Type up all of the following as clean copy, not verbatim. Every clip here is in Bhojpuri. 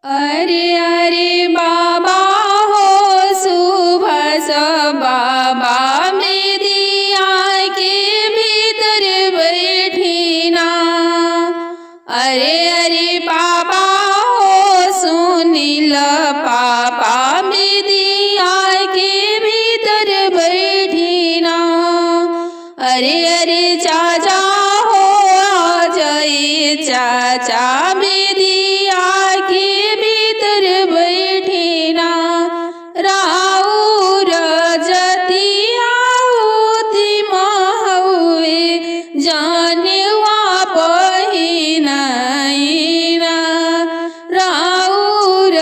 अरे अरे बाबा हो सुभाष बाबा में दिया के भीतर बैठी ना। अरे अरे बाबा हो सुनील पापा में दिया के भीतर बैठी ना। अरे अरे चाचा हो आ जाए चाचा में दिया के भीतर बैठी ना। राउर जतिया होती महुए जानवा पहिना ना। राउर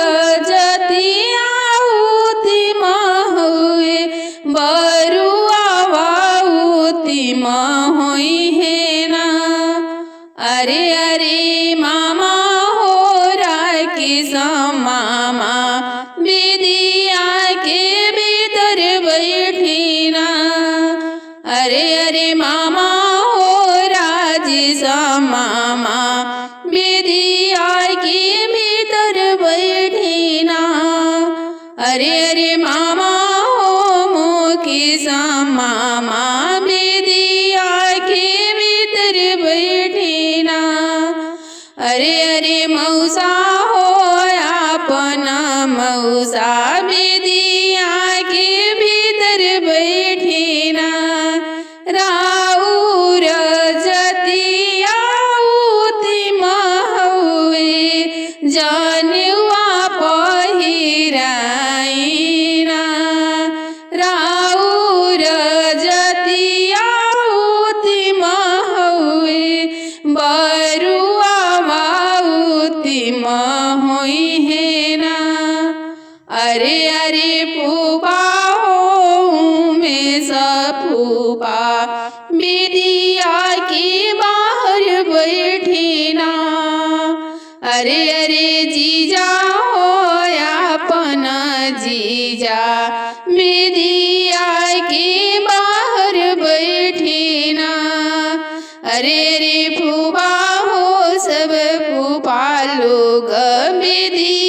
जतिया होती महुए बरुआ वाउती महुई है ना। अरे अरे मामा हो राकेश मामा विदिया के भीतर बैठी ना। अरे अरे मामा हो राजेश मामा विदिया के भीतर बैठी ना। अरे अरे मामा हो मुकेश मामा विदिया के भीतर बैठी ना। अरे अरे मौसा हो अपना मौसा विदिया के भीतर बैठी ना। राउर जतिया होती महुए जानवा पहिराई ना। राउर जतिया होती महुए बरुआ वाउती महुई है ना। अरे अरे फूफा हो में सफूफा विदिया के बाहर बैठी ना। अरे अरे जीजा हो अपना जीजा विदिया के बाहर बैठी ना। अरे अरे फूफा हो सब फूफा लोग विदिया